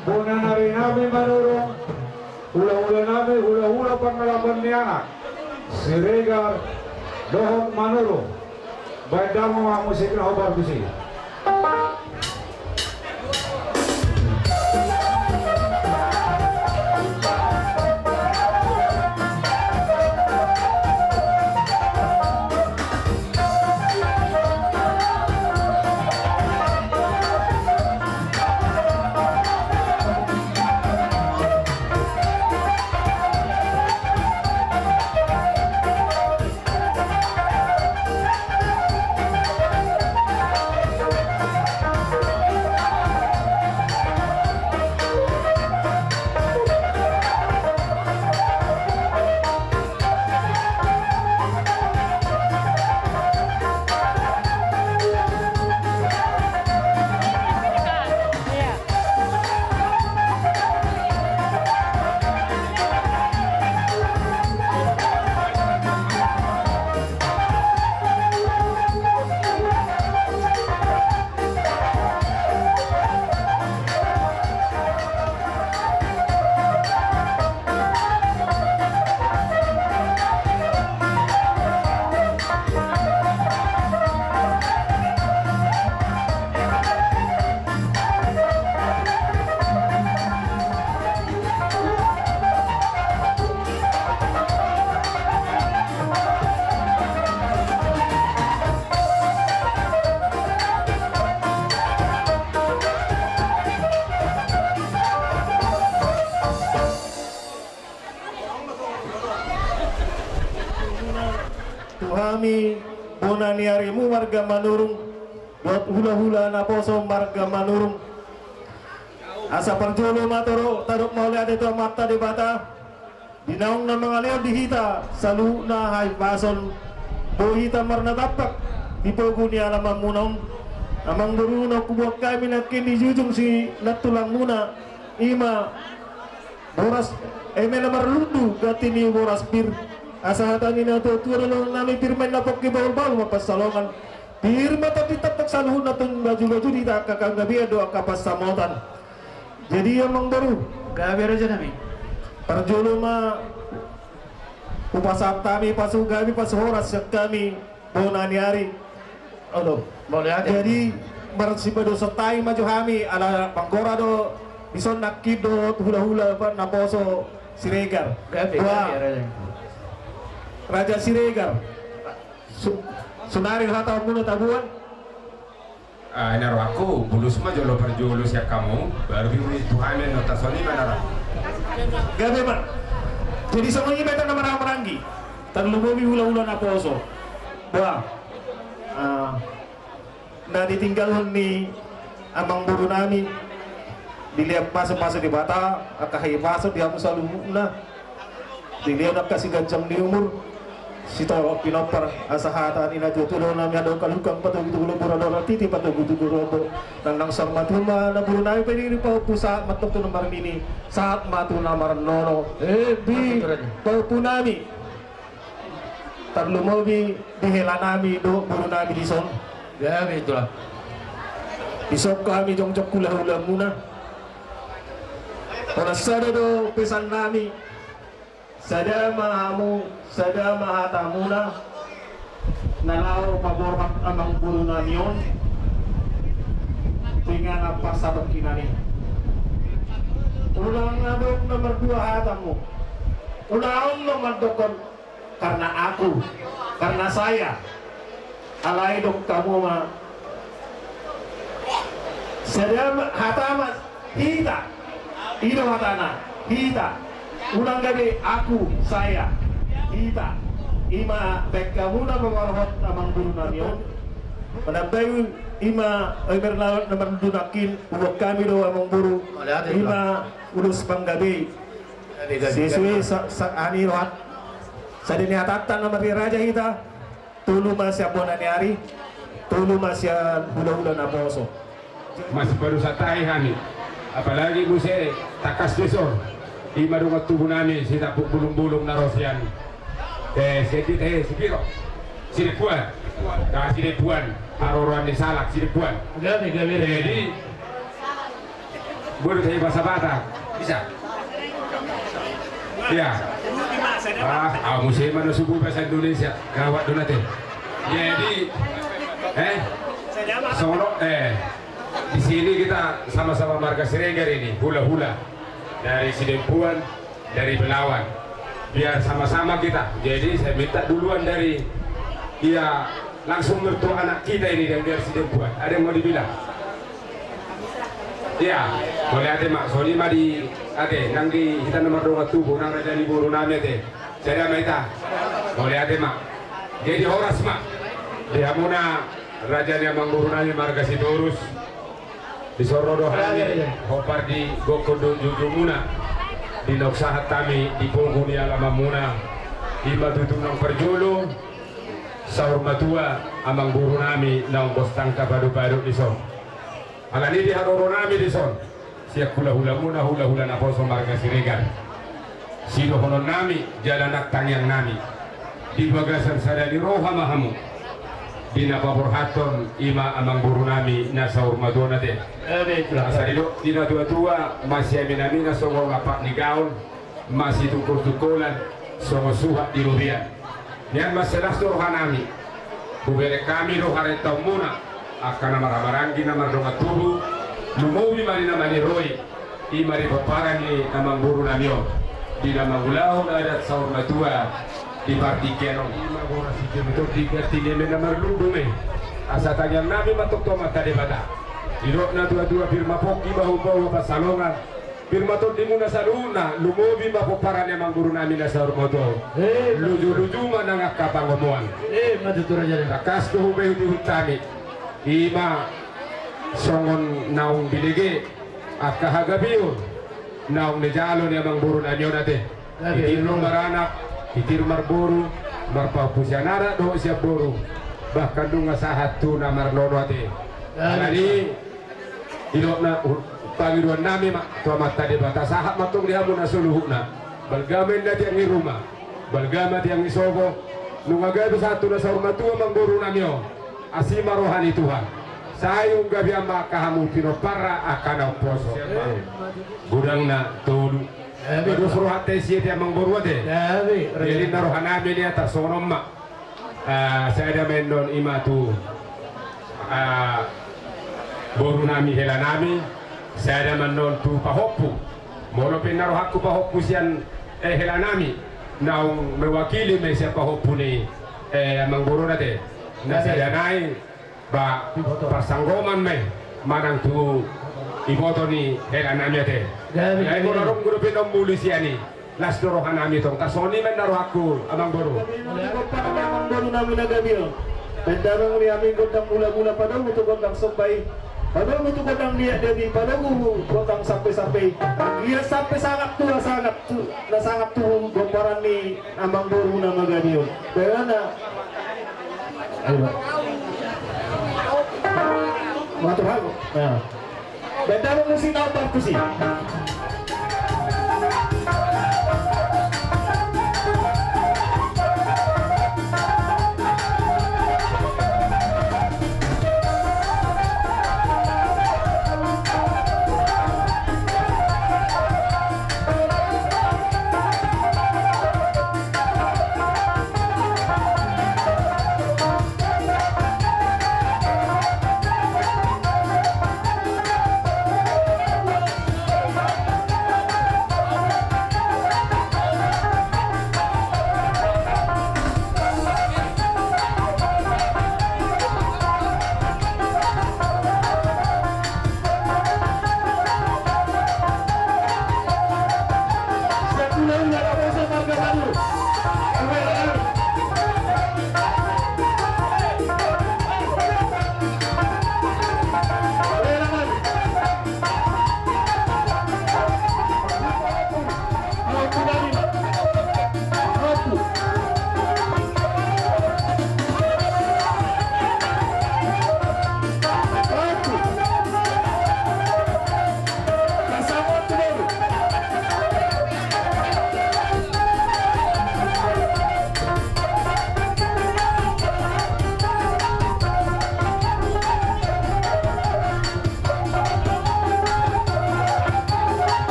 Bona nari nabi manurung, hula-hula nabi, hula-hula pangalaman niya. Siregar, dohok manurung. Baik dalam musik na obar bisi. Tuhami bonani harimu warga manurung buat hula-hula naposo warga manurung asa perjolo matoro taruk mau lihat itu mata di bata dinaung na mga leo dihita salu na hay pason bohita marna tapak di poguni alaman munong amang beruno kubuak kami nakin di jujung si natulang muna ima boras emela marlundu gatini boras pir asahatan ini atau turun nami firman na pokki bawal-bawal mapasalongan firma tapi tetap saluhun natun baju-baju di kakak gabi doa kapas samotan jadi emang baru gabi aja nami perjolo ma upasat kami pasu gabi pas horas kami bonani hari aduh boleh aja jadi bersibado setai maju kami ala panggora do bison nakid do hula-hula apa naposo siregar gabi aja Raja Siregar sunari hatau muna tabuan ini aku bulus mah jolo perjolo siap kamu baru ini Tuhan yang nota soni mana gabe man jadi semuanya beta na marang-maranggi terlubobi hula-hula na poso ba na ditinggalon ni amang buru nami dilihat paso-paso di bata akahay paso di amo sa lumuna dilihat na kasi gajang di umur sito pinopar asahatan ina tutulo na miado kalukang patog tulo burador titi patog tulo nang sarmatuma na burunay pwede pa pusa matok to namar nini saat matu namar nono di paupunami tarlumobi dihelanami do burunami dison gabi itulah isok kami jongjok kula-hula muna ora sada do pesan nami sada mahamu sada mahatamuna nalaw pabormat amang bulu namion dengan apa sabab kinani ulang nabok nomor 2 hatamu ulang nomor dokon karena aku karena saya alai dok kamu mah sada hatamas hita ido hatana hita ulang gabe aku saya kita ima baik kamu na mengarhot amang bulu namion menabay ima bernawat na mandunakin uwag kami do amang buru ima ulus panggabi siswi sa ani rohat sa dinihatatan na mariraja kita tulu masya bonani hari tulu masya hula-hula na poso masih baru satai hani apalagi muse takas desor ima dungat tubuh nami si tapuk bulung-bulung na rosian Sikiro Siripuan nah Siripuan Aroran di salak Siripuan gabi jadi Baru saya bahasa Batak. Bisa? Ya. Musim mana subuh bahasa Indonesia. Gawat dulu nanti. Jadi, Solo, di sini kita sama-sama marga Siregar ini, hula-hula dari Sidempuan, dari Belawan. Biar sama-sama kita. Jadi saya minta duluan dari dia langsung mertua anak kita ini yang dari Sidempuan. Ada yang mau dibilang? Ya, boleh ada mak. Soalnya mah di ade nang di kita nomor 2 tubuh nang ada di buru nami ade. Saya maita. Boleh ada mak. Jadi horas mak. Dia muna rajanya mangguru nami marga Sidorus. Di Sorodohani, hopar di Gokodo Jujumuna, di Noksahat kami, di Pungguni Alama Muna, di Matutunang Perjolo, Saur Matua, amang guru nami, naong Bostangka Badu-Badu di son. Alani di Haroro nami di son, siap hula-hula muna, hula-hula na poso marga Siregar. Sino honon nami, jalanak tangyang nami, di bagasan sada di Roha Mahamu, di Napaborhaton, ima amang guru nami, na Saur Madona de. Sa dilo, di na tua-tua, masih aminami na songo ngapak ni gaon, masih tukur-tukulan, songo suhat di rubian. Yan masalah roha nami, bubere kami roha rentau muna, akan maramarangi na mardonga tubu, lumuwi mari na maniroi, i mari paparani namang guru namyo, di namang ulahon adat Saur Matua, di Partikeno, i magora si Jemito, tiga tingeme na marlundume, asa tanyang nami matukto mata de bata. Iro na dua-dua firma poki bahu-bahu pasalongan. Firma to di muna sa luna, lumubi mapuparan yang guru namin na sa Urmoto. Luju-luju manangak kapangomuan. Matutura dyan. Takas ko hubay di hutami. Ima songon naong biligi at kahagabiyon naong nejalo ni amang guru namin natin. Itirno maranak, itir marburu, marpapusyanara do siya buru. Bahkan dunga sa hatu na marnono ate. Alani ilok na Panginoon namin tua mata di bata sahat matong dia muna suluhuk na balgamen na tiyang iruma balgama tiyang isobo nung agad satu na sa urmatua mangguru namyo asima rohani Tuhan sayong gabi ang makahamu pinopara akan ang poso gudang na tulu terus rohate siya tiyang mangguru ate jadi na rohan namin niya tasonom ma saya ada mendon ima tu boru nami hela nami saya ada manon tu pahopu moro penaro hakku pahopu sian hela nami naung mewakili me siya pahopu ni amang boru nate na saya nai ba pasanggoman me manang tu iboto ni hela nami ate ay moro rong guru pinom muli siya ni las dorohan nami tong tasoni men naro hakku amang boru Amang boru nami nagabiyo. Pendarong ni aming gondang mula-mula pada untuk gondang sampai pada untuk gondang dia dari pada gondang sampai-sampai dia sampai sangat tua sangat tua gomparan ni amang boru nama gadio. Bagaimana? Ayo. Matur hago. Nah. Pendarong mesti tahu parkusi.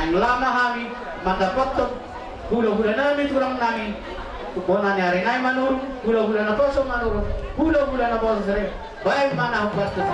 Ang lama kami, matapot hula-hula namin, tulang namin. Bona ni hari nai manurung, hula-hula na poso manurung, hula-hula na poso sere. Baik mana buat tu.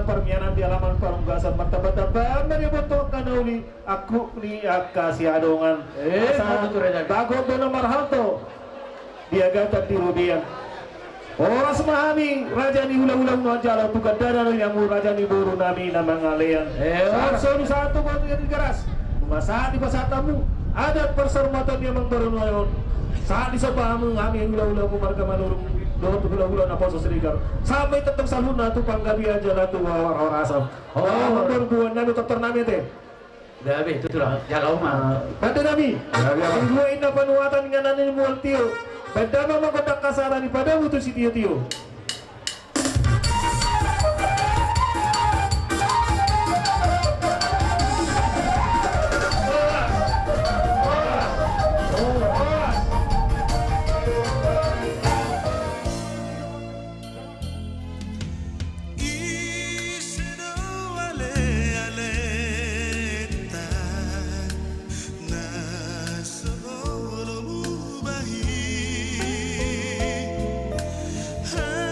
Permianan di halaman perunggasan martabat-tabat menyebut kanauli aku ni akasi adongan bago do nomor halto diagatan di rubian oras mahami raja ni ulang-ulang no jala tukad dana yang raja ni buru nami na mangalean so di satu buat di garas masa di pasatamu ada persermatan yang mengberunayon saat di sopamu kami ulang-ulang marga manurung doon hula-hula na po sa Srigar. Sabay tatang salun na ito panggabi aja na ito asam. Berbuan namin dokter namin ito. Gabi, itu lah. Jalau mah. Pada namin. Singguin na panuatan nga nanin mo ang tiyo. Pada mama kotak kasaran ni pada utos si tiyo-tiyo. Hey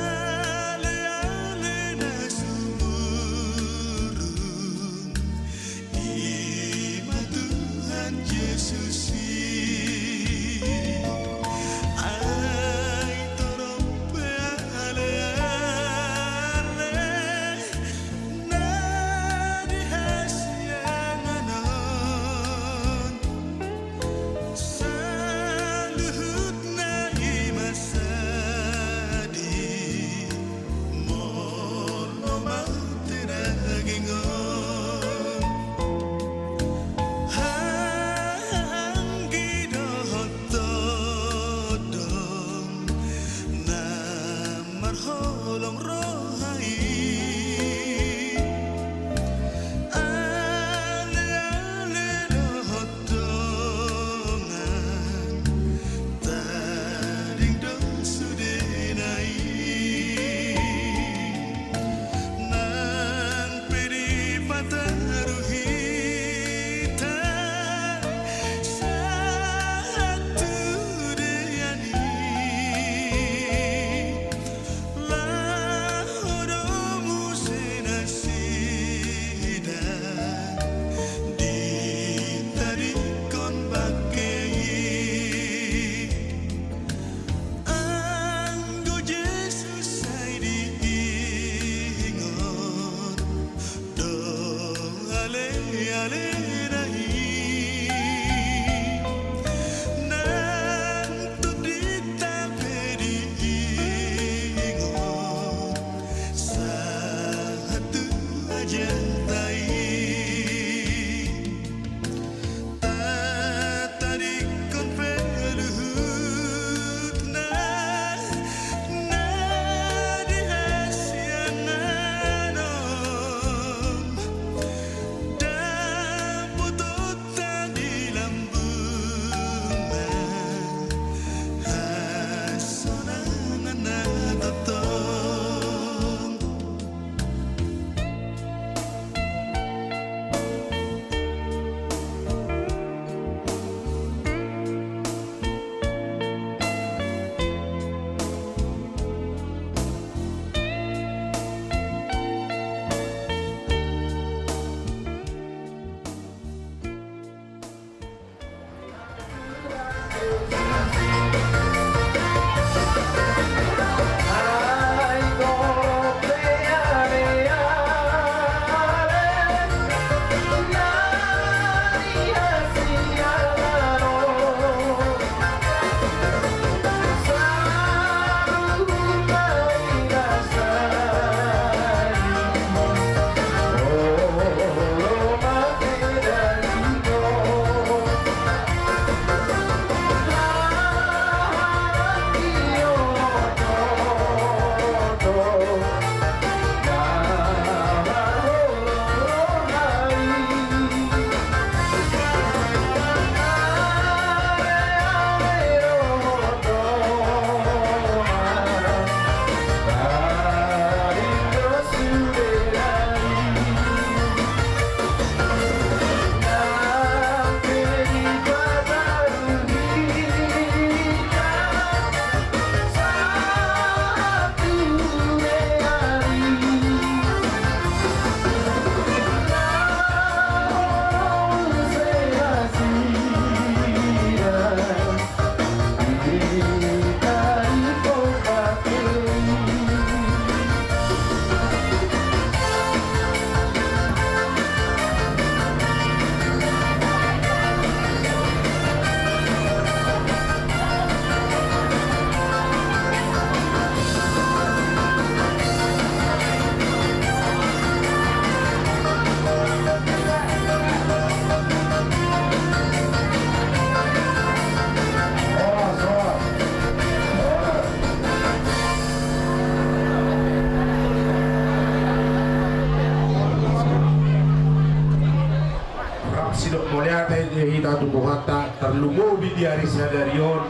Sidok moliate hita tu buhata terlumu di hari sadarion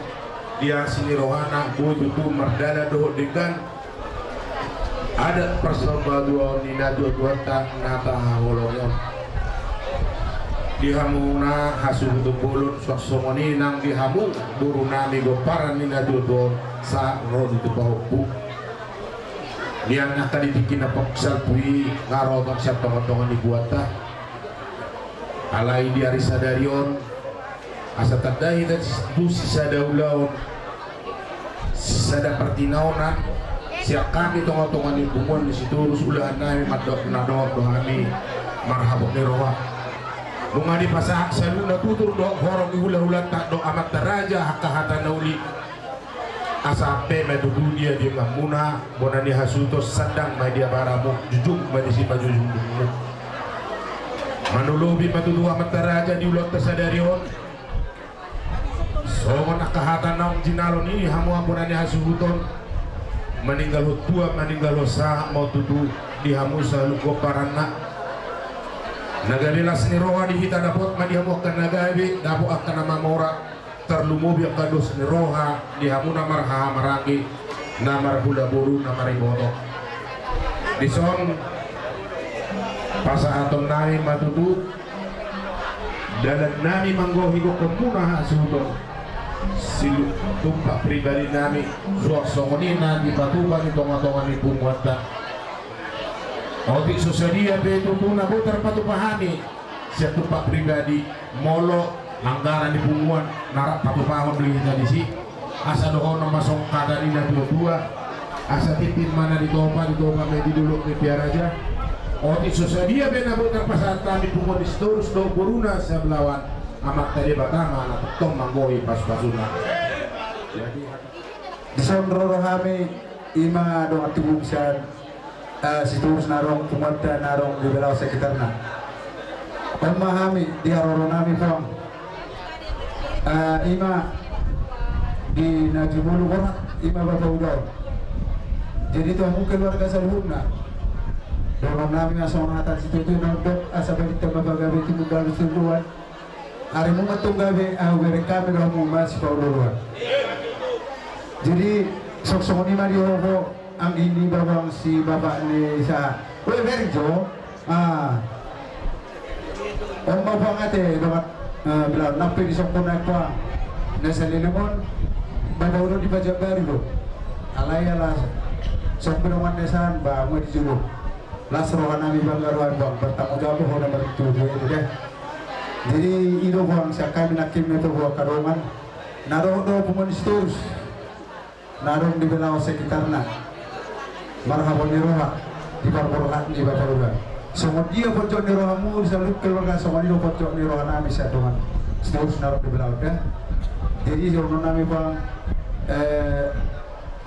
dia sini rohana boy tutu merdana doh dengan ada persobaduan nina dua nata hawolonya dihamuna hasil tu bulut suasomoni nang dihamu buru nami goparan nina dua sa roh itu bau dia akan dibikin apa salpui ngarotan siapa potongan dibuata alai di hari sadarion asa tadai dan sisa daulaon sisa pertinaunan siap kami tonga-tonga di bumuan di situ ulah nai madok nadok dohani marhabok ni roha bunga di pasak saluna tutur do horong hula-hula tak do amat teraja hakahata nauli asa pe medu dunia di mamuna bonani hasutos sadang media baramu jujung medisi pajujung manulubi matulua mataraja di ulot tersadarion songon akahatan naung jinalon ini hamu ampunani hasuhuton meninggal tua meninggal sah mau tutu di hamu selalu goparana nagalilas ni roha di hita dapot madi hamu akan nagabi dapo akan nama mora terlumubi akan dos ni roha di hamu namar hamaragi namar hula buru namar ibotok di son pasa atom nami matutu dalam nami manggohi ko kumuna hasuto silu tumpak pribadi nami suasongoni nami patuba ni tonga-tonga ni pumuata otik susadia betu puna putar patupahani siya tumpak pribadi molo anggaran di pumuan narak patupahon beli tadi si asa dohono masong kadari na dua asa tipin mana ditopa medi dulu ni piaraja otik susadia bena putar pasar tami pumuan di seterus do buruna sa belawan amat tadi batama anak petong manggohi pas-pasuna jadi disondro rohami ima dong atubung sian situs narong pumuan narong di belau sekitarna pemahami dia roronami pong ima di najibulu korak ima bapak udah jadi tuh mungkin warga seluruhnya dorong nami asal atas itu nodok asa balik ke bapak gabe itu gabe seluruhan hari mu matung gabe beri kami kamu masih kau duluan jadi sok-sok ini mah diobo ang ini babang si bapak ni sa weh berjo om babang ate dapat bilang napi di sok punai kuang nasa lilimon bapak udah dibaca baru alay alas sok penuman desan ba mau dijuluk las rohan nami banggaruan bang bertanggung jawab ho nomor 7 itu deh jadi itu bang saya kami nakim itu buat karongan Narong do pumanistos. Narong di belau sekitarna. Marhaban di roha di parporohan di baparugan. Semua dia pojok di rohamu selalu keluarga semua dia pojok di roha nami saya Tuhan. Terus narong di belau dah. Jadi jono nami bang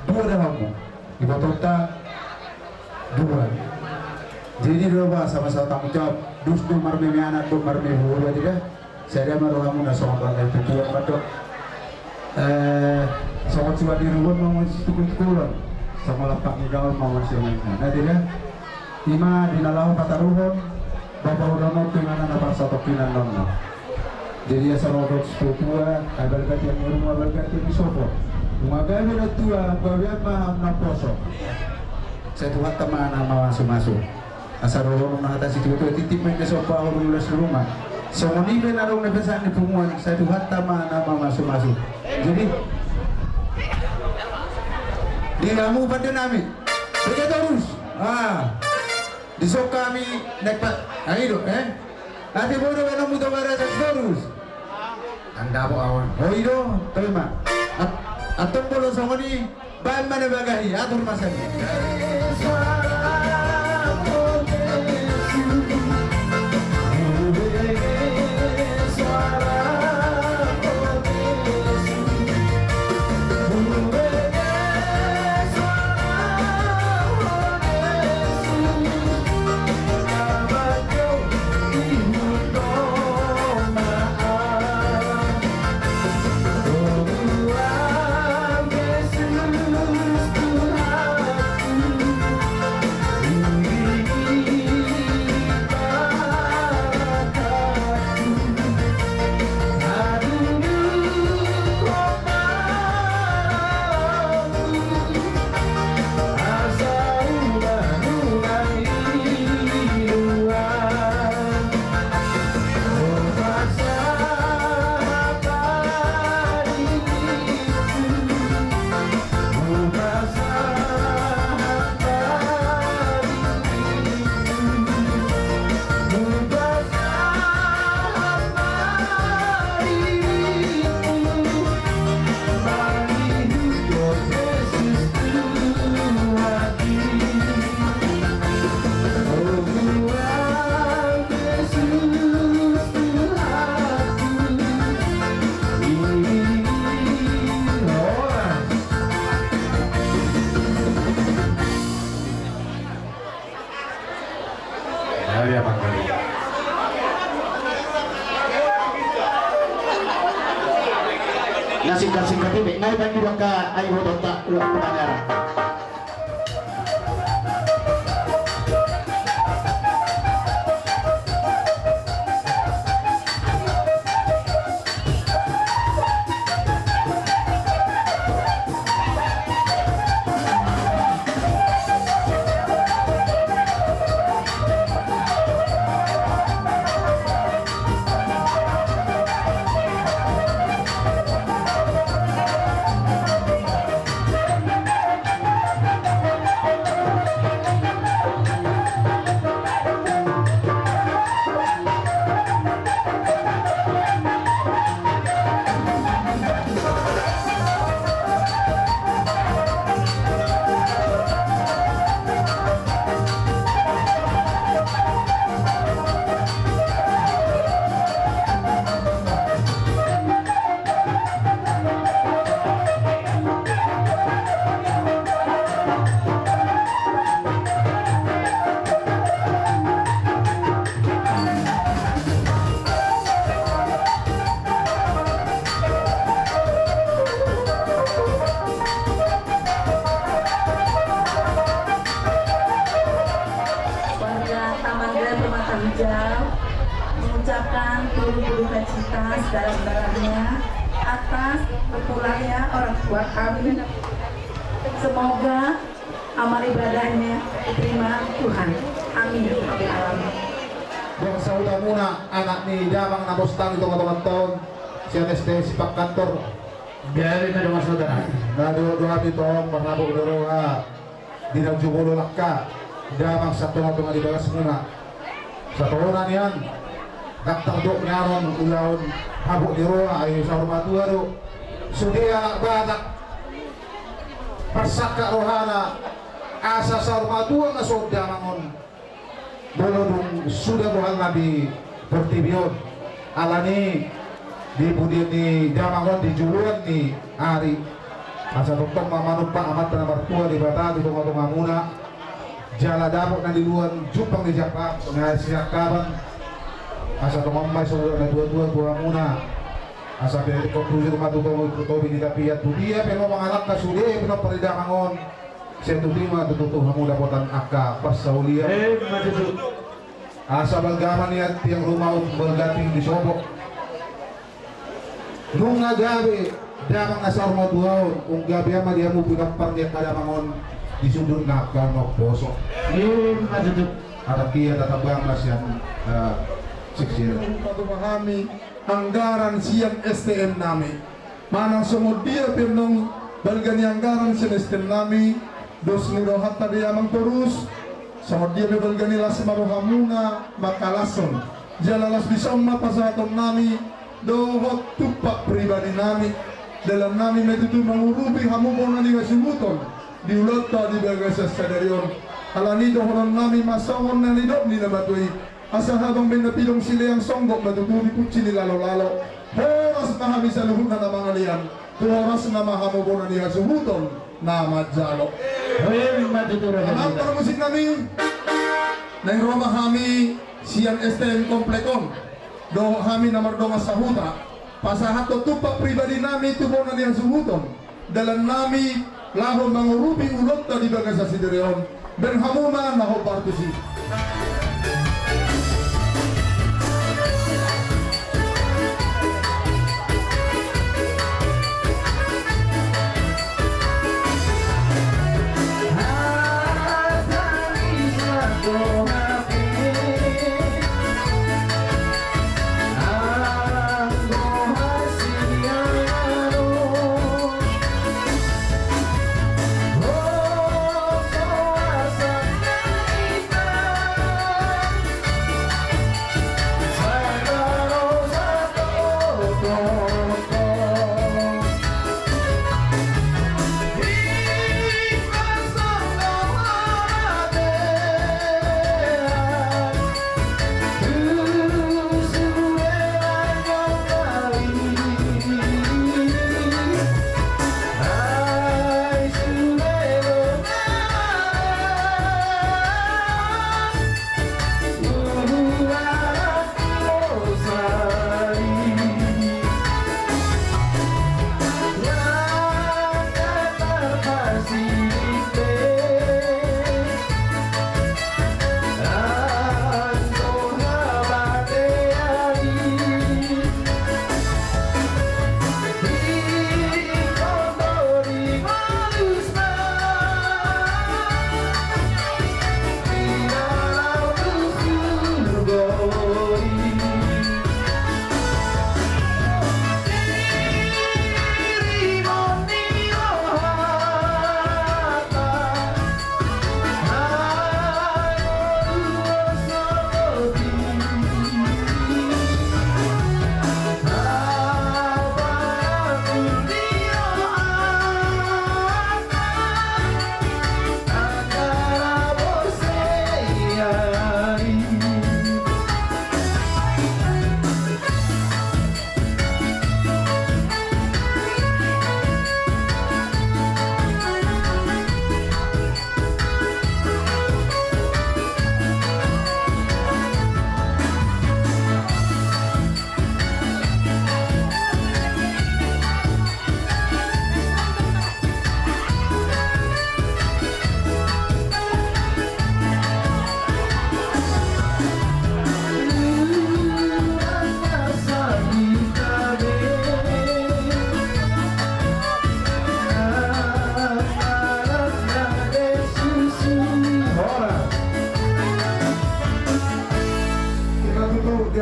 dua dahamu di Batota dua. Jadi dua sama-sama tanggung jawab. Dus do marme anak do marme buah tidak. Saya marohamu na soal bangkai tujuan batok. Soal coba di rumah mau tukul-tukulan. Sama lapak gaul mau masih mainnya. Nah tidak. Ima dinalau pataruhon. Bapak udah mau kemana nama satu kinan nona. Jadi asal orang tua, abal kati yang rumah abal kati di sopo. Rumah bayi dah tua, bayi apa nak posok. Saya tuh teman nama masuk-masuk. Asal orang atas itu titip main di sopo orang mulai rumah. Semua ni benarong nebesan di punguan. Saya tuh teman nama masuk-masuk. Jadi di kamu pada nami, begitu terus. Di sok kami dapat, ayo nanti bodoh yang muda bara terus. Anda apa awan? Oh itu terima. Atau bolos sama ni, bahan mana bagahi atur masan. Singkat-singkat ini, ngayon bagi ka ay hodota ulang penanggaran. Mengucapkan turut berduka cita sedalam-dalamnya atas berpulangnya orang tua kami. Semoga amal ibadahnya diterima Tuhan. Amin. Bangsa utamuna anak ni damang nabostang itu katawan-katawan siya teste sipak kantor. Biarin na dengan saudara. Na dua pitong marnabog doro nga dinang jumulo lakka damang sa tunga-tunga di bagas muna. Sa tuhunan yan daktang dok nyaron ulaon habok di roa ay sa rumah tua do sudia badak persaka rohana asa sarma dua na sodya mangon bolodung sudah buhal nabi pertibion alani di budian ni jamangon di juluan ni hari asa tuntong mamanut pak amat na mertua di bata di tunga muna jala dapok na di luar jupang di Jakarta na siyak kaban asa tumambay sa dua buah muna asa pinili konklusi matuto ikutobi ni Dapiat Budia pero mangalak ka suli pero paridakangon siya tutima tututuh mo dapotan akka pasaulia asa balgaman niya tiyang rumaut berdating di Sobok nung gabi damang asar mo duhaon kung gabi ama dia mo pinampar niya kadamangon di sudut na kanok bosok atau kia tatabang na siyang siksir memahami anggaran siang STM nami manang semua dia pinong balgani anggaran siang STM nami dos ni rohat tadi amang terus sama dia balgani las maruhamuna makalason jalalas bisa pasaton nami dohot tupak pribadi nami dalam nami metutu mengurupi hamu pona di kasimuton di ulata di bagasa sadarion alani dohonon nami masawon na nidok ni nabatui asa habang binapilong sila yang songgok matutubi kutsi ni lalo-lalo horas na kami sa luhut na mga liyan horas na mahamubo na niya suhuton na madjalo ang musik namin na Roma kami siyan STM komplekon do kami na mardonga sa huta pasahat to tupak pribadi nami tubo na niya suhuton dalan nami lahon mangurubi ulot na di baga sa sidereon ben hamuma na ho partisi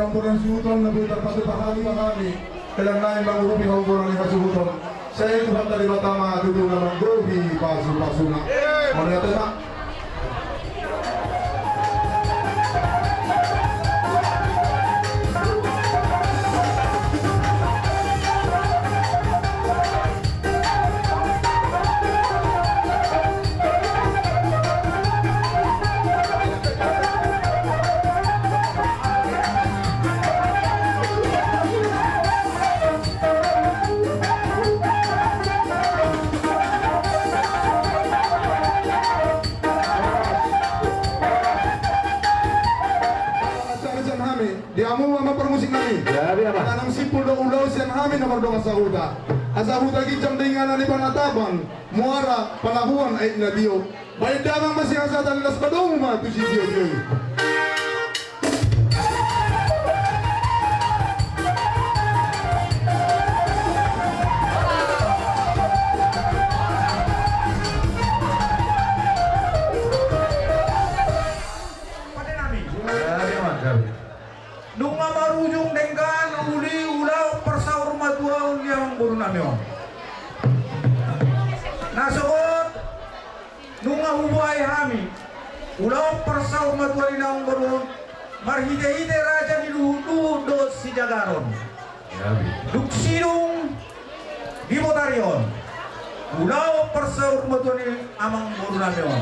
Ampunan suhuton na bitar pati pahali kailangan mangurupi hangguran ni kasuhuton saya Tuhan dari batama tutu naman gobi pasu-pasuna mana ya teman pasian kami nomor dong asahuda. Asahuda gijang dengan ani panataban, muara palahuan ay nadio. Baik damang masih asa dan las badong ma tu si dio. Nung marujung dengan uli ulau persaur maduaun yang baru namion. Nasokot nung hubuay hami ulau persaur maduaun yang baru marhide-hide raja di luhu do si Jagaron. Duksidung di Motarion. Ulau persaur maduaun amang baru namion.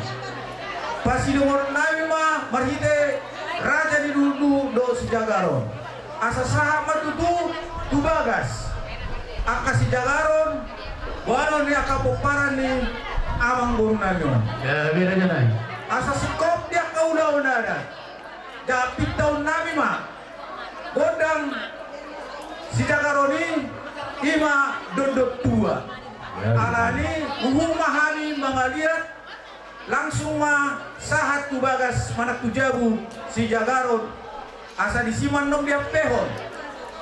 Pasidungon nami mah marhide raja di dulu do si Jagaron. Asa sahabat itu tubagas. Aka si Jagaron walau ni akapoparan ni amang burung namion. Ya, beda aja nai. Asa sekop dia kaulau nada. Dapit tahun nami mah godang si Jagaron ini ima dodot tua. Alani mahani mangaliat langsung mah sahat tubagas manak tujabu si Jagaron asa disiman nom dia pehon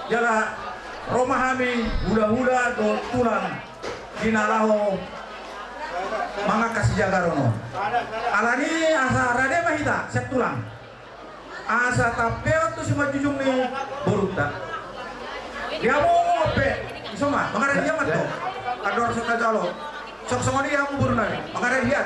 jala romahami hula-hula do tulang dinalaho mangaka si Jagaron alani asa rade mahita set tulang asa tapeo tu si majujung ni boruta dia mau ngope isoma mangara dia mat to kador sok kajalo sok songoni dia mau burunari mangara dia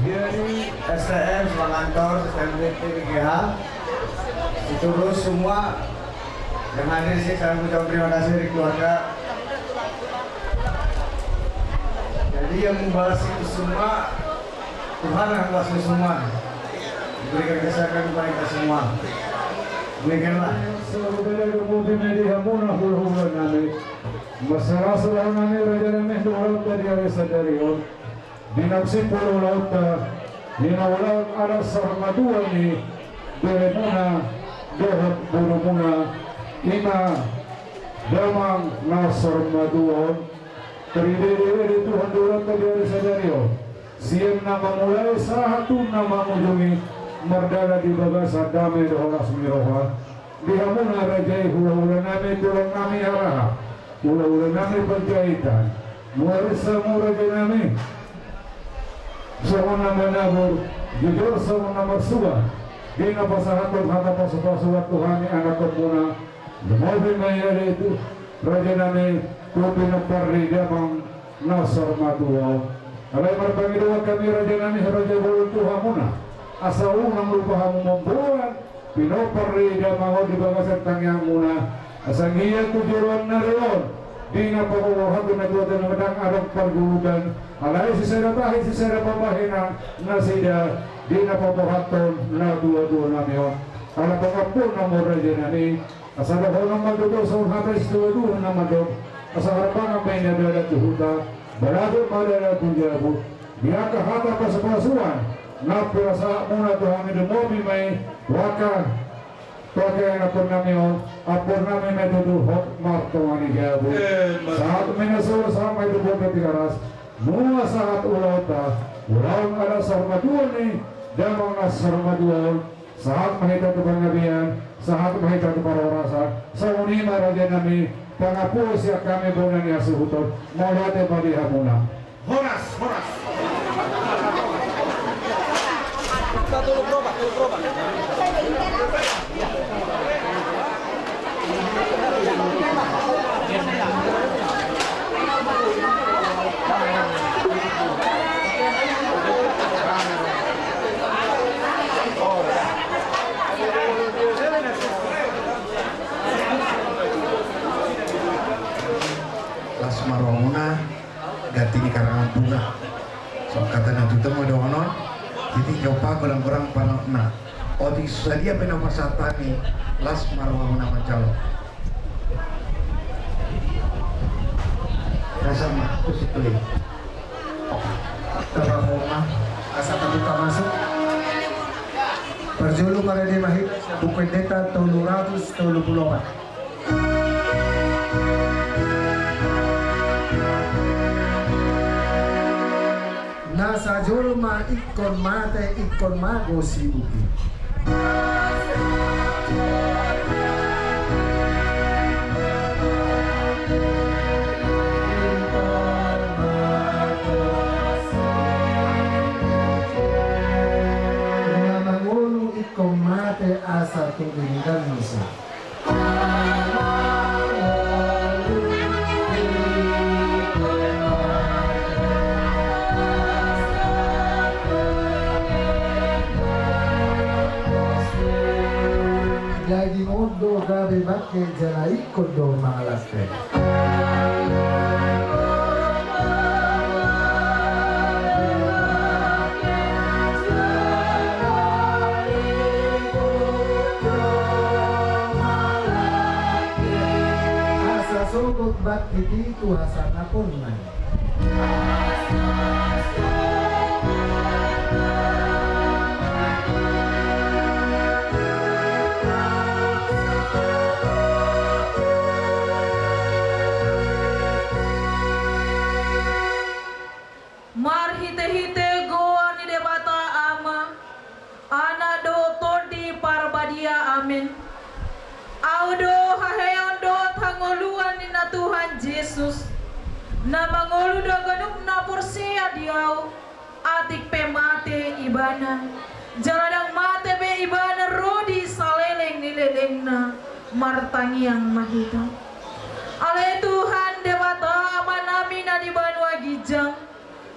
Ini STM Semangantor, STM PGH. Itu terus semua yang hadir sih, saya mengucapkan terima kasih dari keluarga. Jadi yang membalas itu semua Tuhan yang membalas itu semua. Diberikan kesehatan kepada kita semua. Demikianlah. Saudara kemudian media munah berhubungan nami. Masalah selalu nami raja nami doa dari arisa dari on. Dinapsi pulau laut dinaulang ada sarmadua ni belemuna dohot burumuna ima damang nasar maduon terdiri Tuhan doa dari arisa dari on. Siam nama mulai satu nama ujungi merdana di babasa damai doholas miroha dihamuna rajai hula-hula nami tulang nami araha hula-hula nami penjahitan muarisa muraja nami sama menabur jujur sama nomor suah dina pasahatul hata pasupasuat Tuhan anak kemuna mobil mayari itu raja nami tupi neparri damang nasar matuwa alai marbangi doa kami raja nami raja bulu Tuhamuna asa unang lupahamu membuat pinoparri damang di bagasan tangyang muna asa ngiya tujuan narion dina pagawahag na tuwa na madang arang pargulugan alay si Sera Tahi si Sera Pamahina na sida dina papahaton na duwa-duwa namin ala pangapun na mura dyan nani asala ko ng madodo sa unhatay si duwa-duwa na madod asa harapang ang may nadala tuhuta balado madala tunjabo diya kahata pa sa pasuan na pirasa muna tuhangin dumobi may waka Toke apur nami metuduhot martawani gabu. Saat menyusul sampai dubur betigaras, mua saat ulauta, ulaun ada sarmaduani, damang nas sarmaduan, saat mahita kebangabian, saat mahita keparorasa, sauni maraja nami, pangapu siak kami bonani asuhutot, maulate badi hamuna. Horas. Lasmaronguna ganti di karangan bunga sok kata nanti itu mau doanon jadi nyoba kurang-kurang panokna odi sadia penopasatani lasmaronguna macalo sama terus itu ya Terima asa terbuka masuk Perjulu para di mahit buku data 334 Nasa julma ikon mate ikon mago sibuki Komate asal tulingan Musa. Lagi mundo gabi bakke jalai kodo malaste. Sukut bakti itu hasana punman. Mar hite-hite goa ni debata ama ana do todi parbadia amin audo haheon do tangoluan ni na Tuhan Yesus na mangulu do ganuk na porsia diau atik pemate ibana jaladang mate be ibana rodi saleleng nileleng na martangiang mahita ale Tuhan debata ama nami na di banua gijang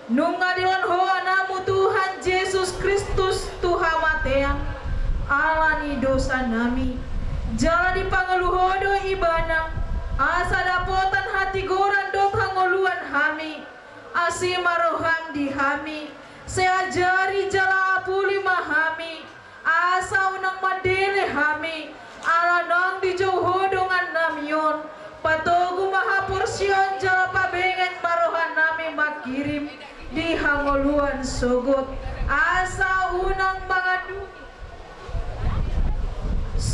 nung ngadilan hoa namu Tuhan Yesus dosa nami. Jala di pangeluhodo ibana, asa dapotan hati goran dot hangoluan hami, asi maroham di hami, seajari jala apuli mahami, asa unang madele hami, ala nang di jauhodongan namion, patogu mahaporsion jala pabengen marohan nami makirim, di hangoluan sogot, asa unang mangadu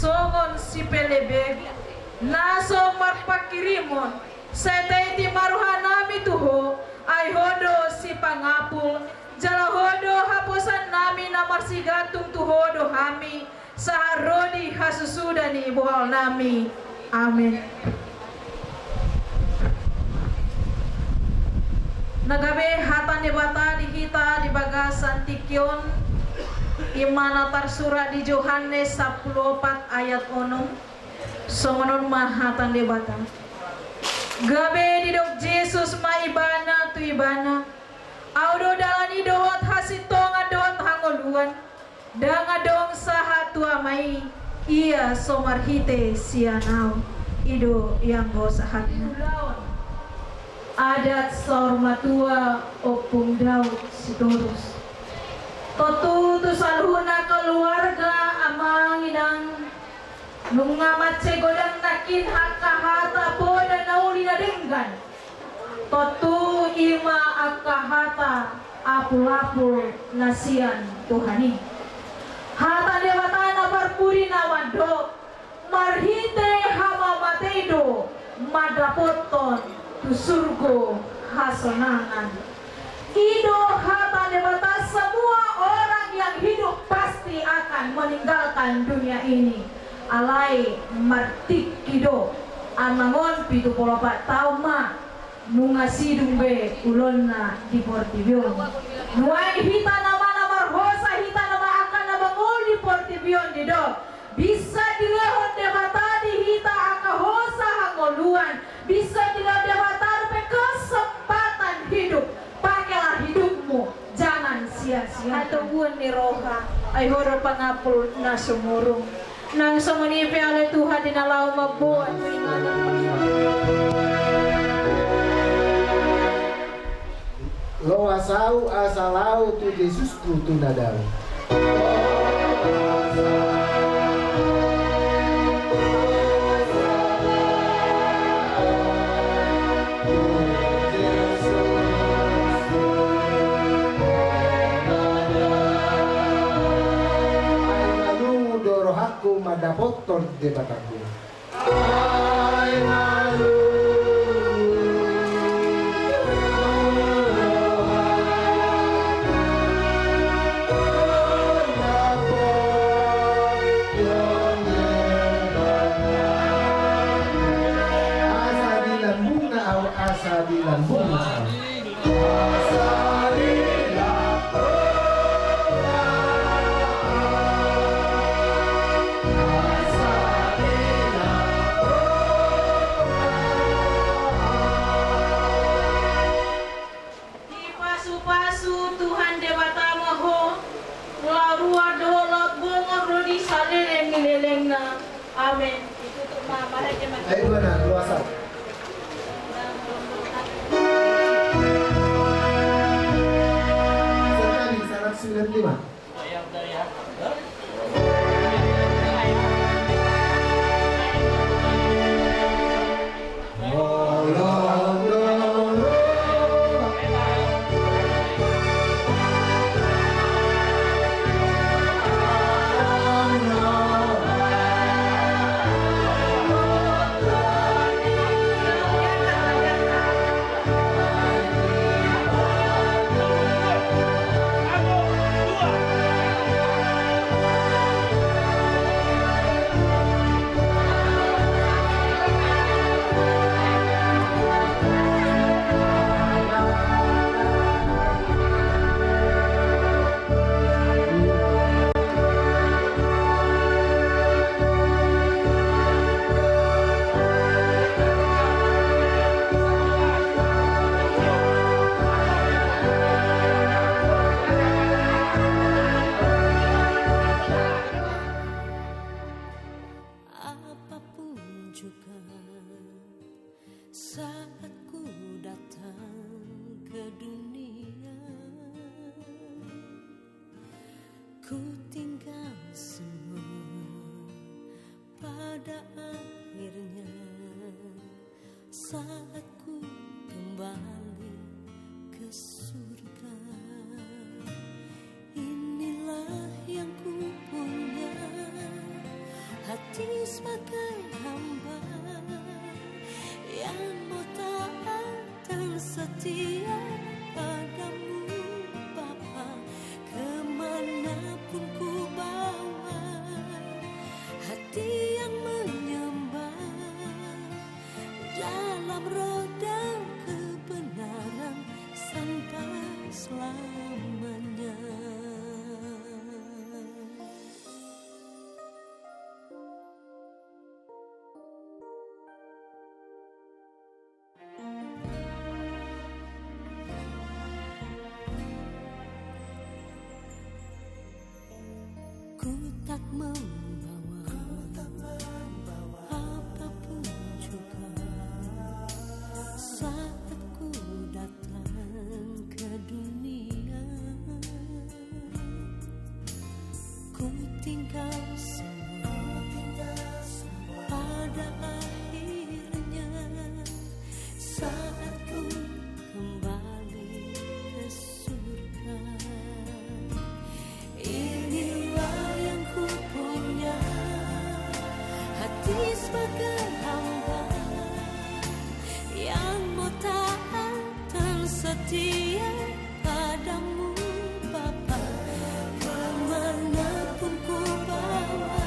songon si pelebe naso marpakirimon setaiti maruhan nami tuho ay hodo si pangapul jala hodo hapusan nami na marsigatung tuhodo hami sa rodi hasusudani buhal nami. Amin. Nagabe hatan debata di kita di bagasan tikyon imana tarsura di Yohanes 14 ayat 6 songonon mahatan debata gabe di dok Jesus maibana tu ibana audo dalani dohot hasitonga dohot hangoluan danga dong saha tua mai ia somarhite sianau ido yang go sahatna adat sormatua opung daud sitorus totu tu salhuna keluarga amang inang nungamat segodang nakin hakahata poda nauli na denggan totu ima akahata apul-apul nasian Tuhani hata dewata na barpuri na wado marhite hama mateido madapoton tu surgo hasonangan ido hata dewata semua orang yang hidup pasti akan meninggalkan dunia ini alai martik kido amangon pitu polopat tauma nunga sidung be ulonna di portibion nuai hita nama marhosa hita nama akan nama ngol di portibion dido bisa dilehon debata di hita akahosa hangoluan bisa dilehon debata pe kesempatan hidup pakailah hidupmu jangan sia-sia tubuhan ni roha ay horo pangapul na sumurong nang sumanipi alay Tuhan dinalaw magbuhat lo asau asalau tu Yesusku tu nadal aku madapoton debataku ay malu asa di lambung na asa di lambung amin. Ditutup mama aja mas. Ayo mana luasa. Sekali 195. juga saat ku datang ke dunia. Ku tinggal semua pada akhirnya saat ku kembali ke surga. Inilah yang ku punya, hati sebagai hamba yang mau taat dan setia padamu Bapa. Kemanapun ku bawa hati yang menyembah dalam roh dan kebenaran sampai selamanya. Ku tak membawa apapun juga saat ku datang ke dunia. Ku tinggal semua pada akhirnya saat ku kembali ke surga. Inilah yang ku punya, hati sebagai hamba yang mau taat dan setia padamu Bapa. Kemanapun ku bawa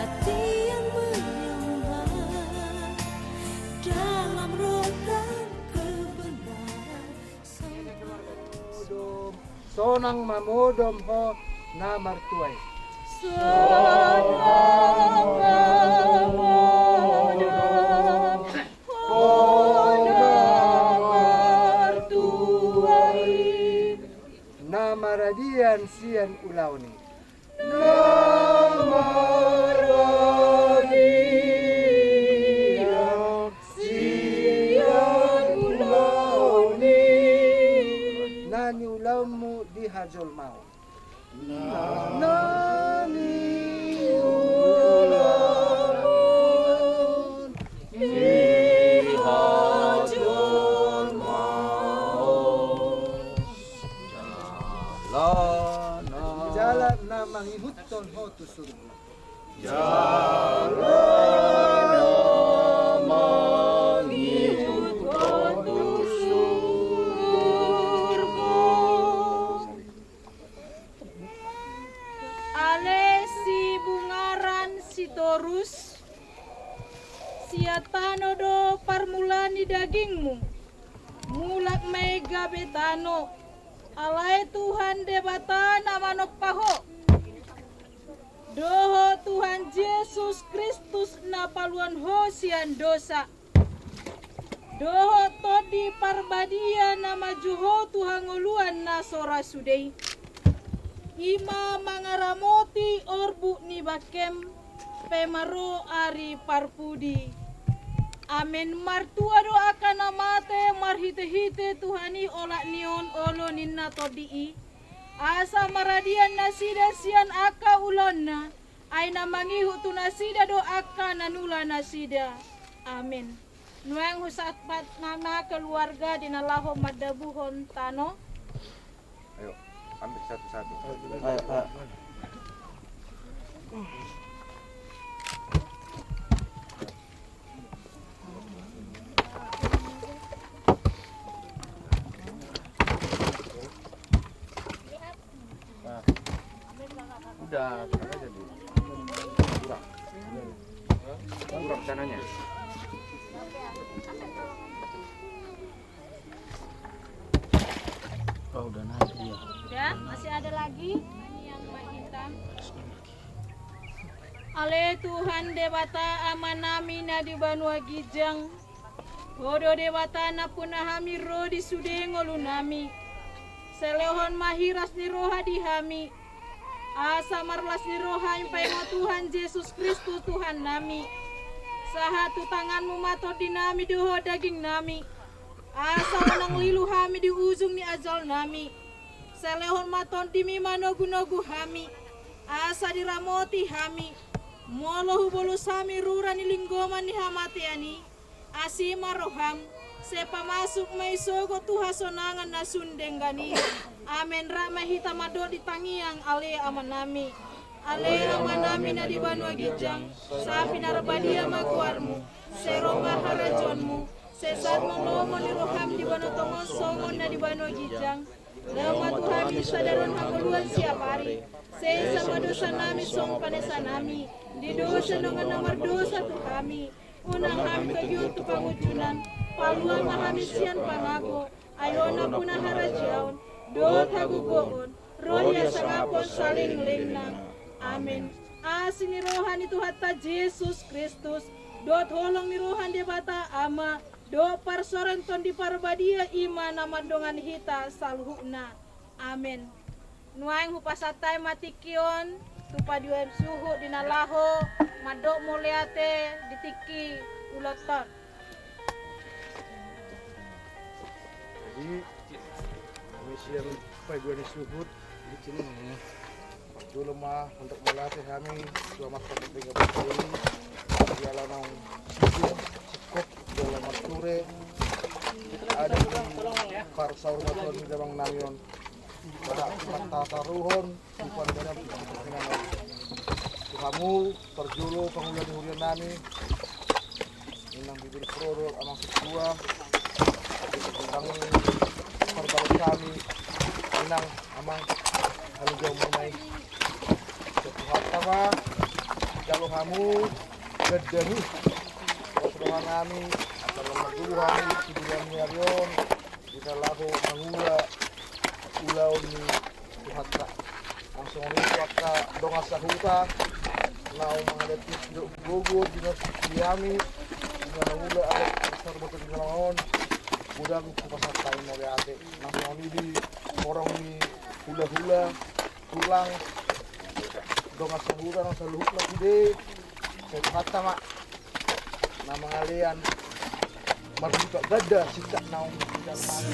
hati yang menyembah dalam roh dan kebenaran. Sonang mamodom ho na martuay. Na maradian sian ulauni. Nani ulaumu di hajol mau. Nani ulamun di hajol mau. Jalan na mangihutton ho tu surga. Jalan na mangihutton tu Ale si bungaran si torus siatano do parmulani dagingmu mulak mega betano alai Tuhan debata nama paho doho Tuhan Yesus Kristus na paluan ho sian dosa doho todi parbadia nama juho Tuhan ngoluan na sora sudei ima mangaramoti orbu ni bakem pemaro ari parpudi. Amen. Martua do akan amate marhite-hite Tuhani olak nion olo ninna todii. Asa maradian nasida sian aka ulonna. Aina mangihu tu nasida do aka nanula nasida. Amin. Nuang husat pat nama keluarga dinalaho madabuhon tano. Ayo. Ambil satu-satu. Ayo. Udah, sekarang aja dulu. Kurang sananya. Oh, udah nanti ya. Udah, masih ada lagi ini yang hitam. Ale Tuhan dewata amanami na di Banua Gijang. Bodo dewata na punahami ro di sude ngolunami. Selehon mahiras ni roha di hami. Asa marlas ni roha impai mo Tuhan Yesus Kristus Tuhan nami. Sahatu tanganmu mato dinami doho daging nami. Asa nang lilu hami di ujung ni ajal nami. Selehon maton dimi manogu-nogu hami. Asa diramoti hami. Molohu bolus hami rurani linggoman ni hamatiani. Asima roham. Sepa masuk maisogo tuha sonangan na sundenggani. Amen rama hita mado di tangiang ale amanami. Ale amanami na di banwa gijang. Sapi narabadia makuarmu. Seroma harajonmu. Sesat menglomo ni roham di bano tongon songon na di banwa gijang. Lama Tuhan sadaran hanguluan siap hari. Sesa madosa nami song panesa nami. Di dosa dengan nomor dosa tu kami. Unang kami kagiyon tu pangujunan. Paluan mahamisian pangago. Ayona punah harajaon. Dot hagugoon. Rohya sangapon saling lengnang. Amin. Asin ni rohan itu hatta Yesus Kristus. Dot holong ni rohan di bata ama. Do parsorenton di parbadia ima nama dongan hita salhuna. Amin. Nuaing hupasatay matikion. Tupadiwan suhu dinalaho. Madok muliate ditiki ulotot. Jadi kami siang pagi suhud di sini. Dulu mah untuk melatih kami selamat penting ini. Dialah nang sekop dalam mature ada di parsaur matur di dalam namion. Pada mata taruhon bukan dalam kepentingan kamu perjulu pengulian hurian nami inang bibir produk amang setua tentang perbalik kami inang amang halu jauh mengenai setuhat sama kalau kamu gedehi pertemuan kami atau nomor dua kami kemudian nyarion kita lalu mengula ulau ni tuhat langsung ni waktu dongas sahuta lau menghadapi hidup gugur dinas diami dengan mula ada besar betul di lawan udah aku pasal tahun oleh ate langsung ini di orang ni hula-hula tulang dongas sahuta langsung luhuk lagi deh saya kata mak nama kalian merdeka gada sikap naung tidak mati.